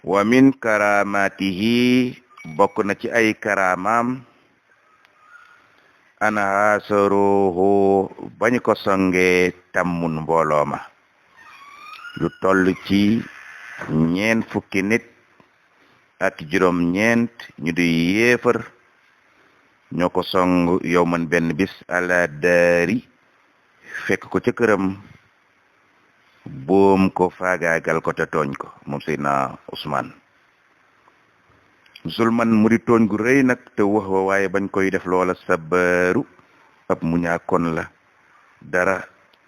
wa min karamatihi bokk na ci ay karamam ana hasaruhu bañ ko songe tammun mbooloo ma lu toll ci 40 nit ak juróom ñeent ñu di yéefar ñoo ko song yow man benn bis ala daari fekk ko ca këram boom ko faagaagal ko te tooñ ko moom Seydina Ousmane zulman mu di tooñ gu rëy nag te wax wa waaye bañ koy def loola sabaru ab mu ñaakoon la dara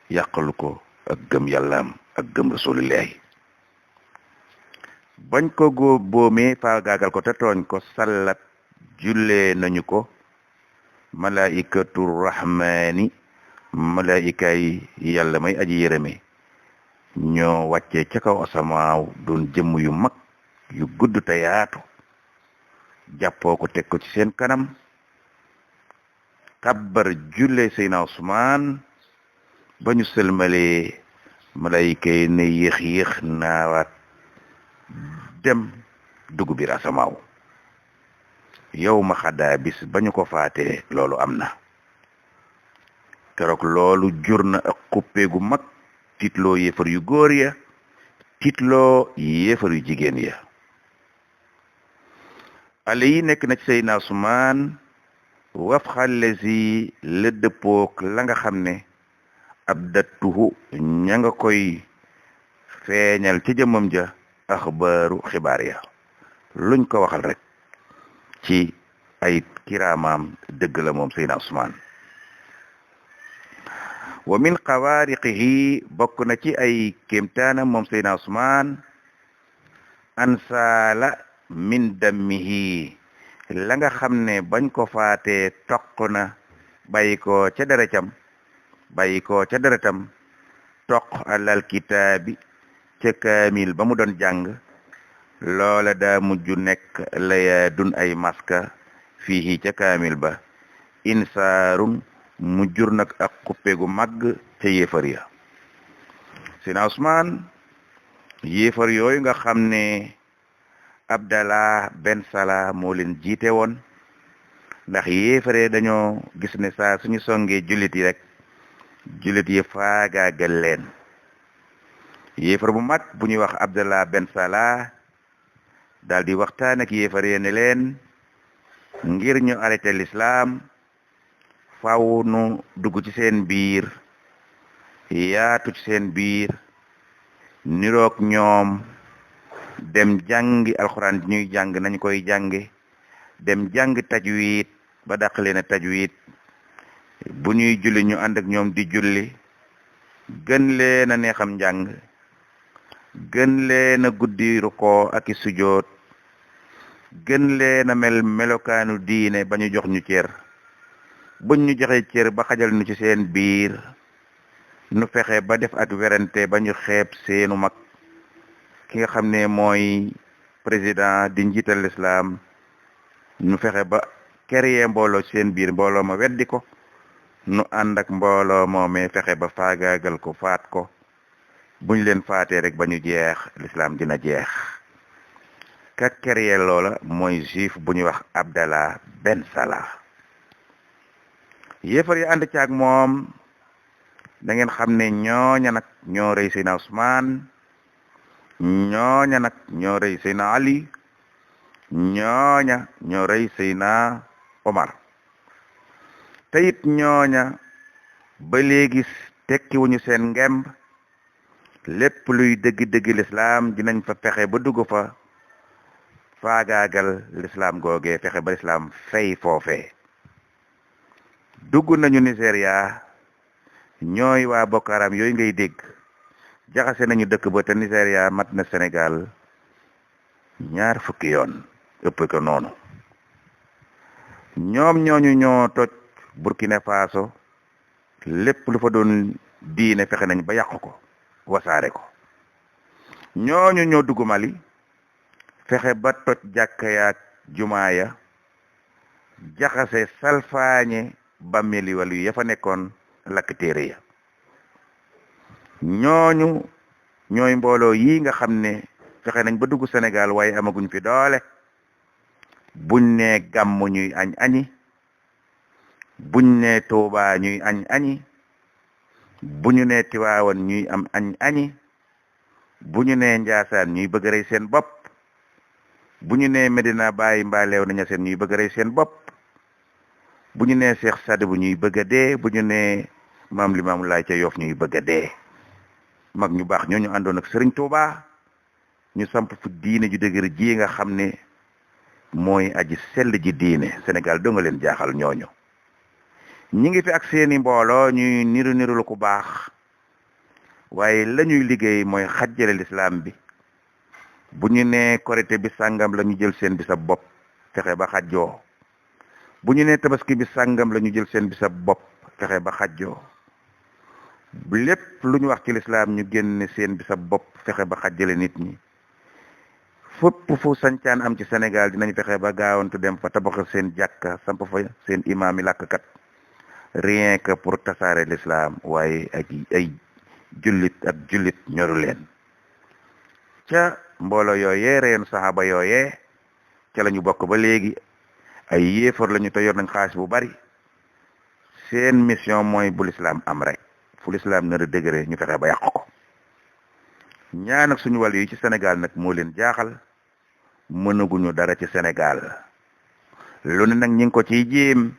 yàqalu ko ak gëm yàllaam ak gëm rasulillahi bañ ko boomee faagaagal ko te tooñ ko sallat jullee nañu ko malaikatu rahmani malaika yi yàlla may aji yërëme ñoo wàccee ca kaw asamaaw doon jëmm yu mag yu gudd te yaatu jàppoo ko teg ko ci seen kanam kabbar julle Seydina Usmaan ba ñu sëlmalee malaika yi ne yéex naawaat dem dugg biir asamaaw yow ma xaddaa bis ba ñu ko faatee loolu am na keroog loolu jur na ak xuppe gu mag tiitloo yéefar yu góor ya tiitloo yéefar yu jigéen ya ale yi nekk na ci Seydina Usmaan waf xale si la dëppook la nga xam ne ab dattuhu ña nga koy feeñal ci jëmmam ja axbaaru xibaar ya luñ ko waxal rek ci ay kiraamaam dëgg la moom Seydina Usmaan wa min xawaariqihi bokk na ci ay kéemtaanam moom Seydina Usmaan ansaala min dammihi la nga xam ne bañ ko faatee toq na bàyyi ko ca deretam toq alal kitaabi ca kaamil ba mu doon jàng loola daa mujj nekk laya dun ay maska fii ca kaamil ba insaarun mu jur nag ak xuppe gu màgg ca yéefar ya Seydina Usmaan yéefar yooyu nga xam ne Abdallah ben Salah moo leen jiite woon ndax yéefare dañoo gis ne saa suñu songee jullit yi rek jullit yi faagaagal leen yéefar bu mag bu ñuy wax Abdallah ben Salah daal di waxtaan ak yéefar yi ne leen ngir ñu arrêté l'islam faaw nu dugg ci seen biir yaatu ci seen biir niroog ñoom dem jàngi alxuraan ñuy jàng nañ koy jànge dem jàng tajwid ba dàq leen a tajwid bu ñuy julli ñu ànd ak ñoom di julli gën leen a neexam njàng gën leen a guddi rukkoo ak i sujoot gën leen a melokaanu diine ba ñu jox ñu cër buñ ñu joxe cër ba xajal ñu ci seen biir nu fexe ba def ak werante ba ñu xeeb seenu mag ki nga xam ne mooy président di njiital l'islam nu fexe ba créer mbooloo seen biir mbooloo ma weddi ko nu ànd ak mbooloo moomee fexe ba faagaagal ko faat ko buñ leen faatee rek ba ñu jeex l'islam dina jeex ka créer loola mooy juif bu ñuy wax Abdallah ben Salah yéefar yi ànd caag moom da ngeen xam ne ñooña nag ñoo rey Seydina Usmaan ñooña nag ñoo rey Seydina Ali ñooña ñoo rey Seydina Omar te it ñooña ba léegi tekkiwuñu seen ngemb lépp luy dëgg-dëgg l'islam dinañ fa fexe ba dugg fa faagaagal l'islam googee fexe ba l'islam fay foofee dugg nañu Nigeria ñooy waa Boko Haram yooyu ngay dégg jaxase nañu dëkk ba te Nigeria mat na Sénégal 20 yoon ëpp ko noonu ñoom ñooñu ñoo toj Burkina Faso lépp lu fa doon diine fexe nañ ba yàq ko wasaare ko ñooñu ñoo dugg Mali fexe ba toj jàkka yaak jumaa ya jaxase salfaañe bàmmeli wala ya fa nekkoon lakk téere ya ñooñu ñooy mbooloo yi nga xam ne fexe nañ ba dugg Sénégal waaye amaguñ fi doole. buñ ne gàmm ñuy añ añi buñ ne Tuuba ñuy añ añi buñu ne Tiwaawan ñuy am añ añi buñu ne Njaasaan ñuy bëgg a rey seen bopp buñu ne Medina Baye mbaaleew naña seen ñuy bëgg a rey seen bopp buñu ne Cheikh Sadibou ñuy bëgg a dee buñu ne Maam Limaamu Laay ca Yoff ñuy bëgg a dee mag ñu baax ñooñu àndoon ak Sëriñ Tuuba ñu samp fu diine ju dëgër ji nga xam ne mooy aji sell ji diine Sénégal doo nga leen jaaxal ñooñu ñi ngi fi ak seeni mbooloo ñuy niru lu ku baax waaye la ñuy liggéey mooy xajjale lislaam bi bu ñu nee korité bi sàngam la ñu jël seen bisab bopp fexe ba xajjoo bu ñu nee tabaski bi sàngam la ñu jël seen bisab bopp fexe ba xajjoo lépp lu ñu wax ci lislaam ñu génne seen bisab bopp fexe ba xajjale nit ñi fépp fu sancaan am ci Sénégal dinañ fexe ba gaawantu dem fa tabaxal seen jàkka samp fa seen imaam yi làkkat rien que pour tasaare l'islam waaye ak ay jullit ak jullit ñoru leen ca mbooloo yooyee reyoon saxaaba yooyee ca la ñu bokk ba léegi ay yéefar lañu te yor nañ xaalis bu bari seen mission mooy bu l'islam am rek fu l'islam nar a dëgëre ñu fexe ba yàq ko ñaan ak suñu wàll yi ci Sénégal nag moo leen jaaxal mënaguñu dara ci Sénégal lu ne nag ñi ngi ko ciy jéem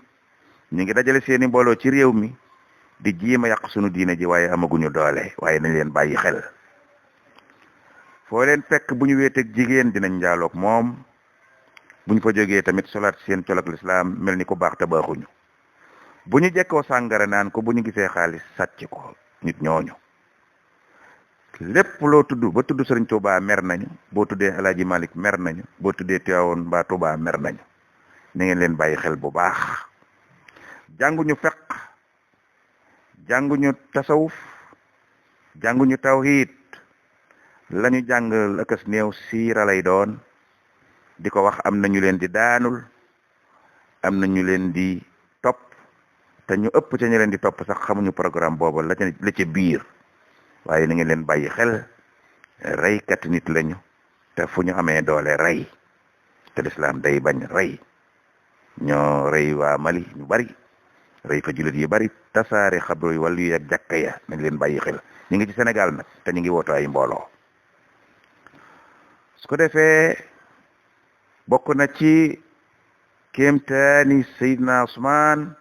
ñu ngi dajale seeni mbooloo ci réew mi di jéem a yàq suñu diine ji waaye amaguñu doole waaye nañ leen bàyyi xel foo leen fekk bu ñu wéeteeg jigéen dinañ njaaloog moom bu ñu fa jógee tamit solaat seen colak lislaam mel ni ko baax te baaxuñu bu ñu jekkoo sàngara naan ko bu ñu gisee xaalis sàcc ko nit ñooñu lépp loo tudd ba tudd Sëriñ Tuubaa mer nañu boo tuddee Alaaji Malik mer nañu boo tuddee Tiwaawoon mbaa Tuubaa mer nañu na ngeen leen bàyyi xel bu baax jànguñu fiqh jànguñu tasawuf jànguñu tawhid lañu jàng akas néew siira lay doon di ko wax am na ñu leen di daanul am na ñu leen di topp te ñu ëpp ca ñu leen di topp sax xamuñu programme boobu la ca biir waaye na ngeen leen bàyyi xel reykat nit lañu te fu ñu amee doole rey te lislaam day bañ rey ñoo rey waa Mali ñu bari rey fa jullit yi bari tasaare xabru yi wàllu yi ak jàkka ya nañ leen bàyyi xel ñu ngi ci Sénégal nag te ñu ngi wooto ay mbooloo su ko defee bokk na ci kéemtaani Seydina Usmaan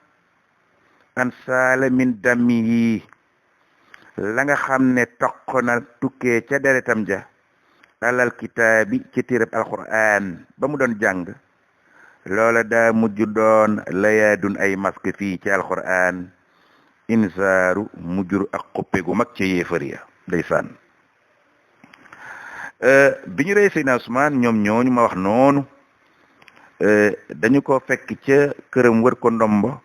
an saala min dammi yi la nga xam ne toq na tukkee ca deretam ja alal kitaabi ci téereb alquran ba mu doon jàng loola daa mujj doon layaadun ay masque fii ci alquran insaaru mujjur ak xuppe gu mag ca yéefar ya ndeysaan bi ñu rey Seydina Usmaan ñoom ñooñu ma wax noonu dañu ko fekk ca këram wër ko ndombo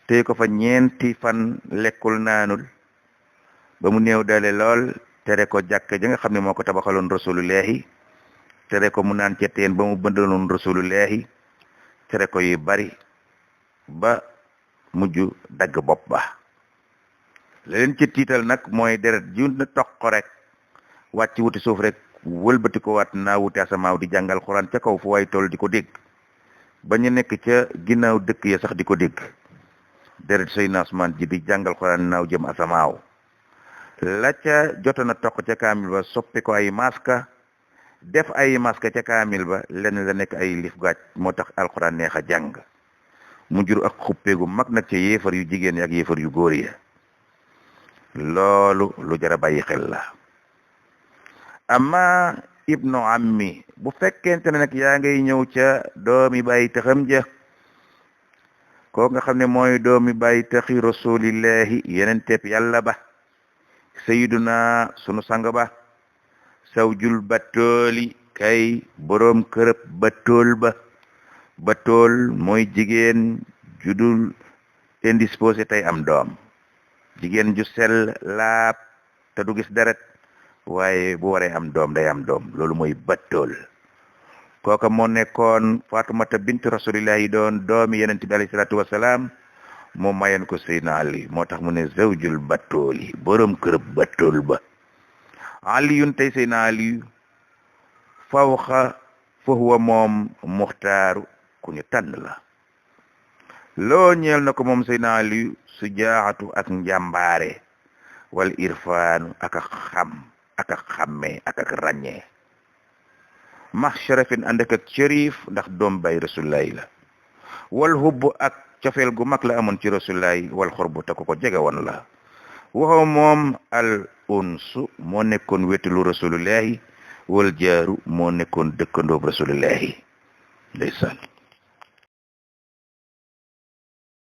tey ko fa ñeenti fan lekkul naanul ba mu néew dale lool tere ko jàkk ja nga xam ne moo ko tabaxaloon rasulullahi tere ko mu naan ca teen ba mu bëndaloon rasulullahi tere ko yu bari ba mujj dagg bopp ba la leen ci tiital nag mooy deret ju na toq rek wàcc wuti suuf rek wëlbati ko waat naa wuti asamaaw di jàngal xuraan ca kaw fu waay toll di ko dégg ba ñu nekk ca ginnaaw dëkk ya sax di ko dégg deret Seydina Usmaan ji di jàngal xuraan naaw jëm asamaaw la ca jotoon a toq ca kaamil ba soppi ko ay maska def ay maska ca kaamil ba lenn la nekk ay lif gaaj moo tax alxuraan neex a jàng mu jur ak xuppeegu mag nag ca yéefar yu jigéen yi ak yéefar yu góor yi loolu lu jar a bàyyi xel la amma ibnu ammi bu fekkente ne nag yaa ngay ñëw ca doomi bàyyi taxam ja koo nga xam ne mooy doomi bàyyi taxi rasulillahi yeneen tepp yàlla ba sayyiduna sunu sang ba sawjul batooli kay boroom kërëb batool ba batool mooy jigéen judul indisposé tey am doom jigéen ju sell laab te du gis deret waaye bu waree am doom day am doom loolu mooy batool kooka moo nekkoon Faatumata bint rasulillahi doon doomi yonent bi alayhi salaatu wasalaam moo mayoon ko Seydina Ali moo tax mu ne zawjul batooli boroom kërëb batool ba aliyun tey Seydina Ali fawxa fa huwa moom muxtaaru ku ñu tànn la loo ñeel na ko moom Seydina Ali sujaaxatu ak njàmbaare wal irfaanu ak a xàmmee ak ràññee max sharafin ànd ak shérif ndax doom bay rasulullahi la wal hubb ak cofeel gu mag la amoon ci rasulullahi wal xurbu te ko jege woon la waxoo moom al unsu moo nekkoon wetilu rasulullahi wal jaaru moo nekkoon dëkkandoob rasulullahi ndeysaan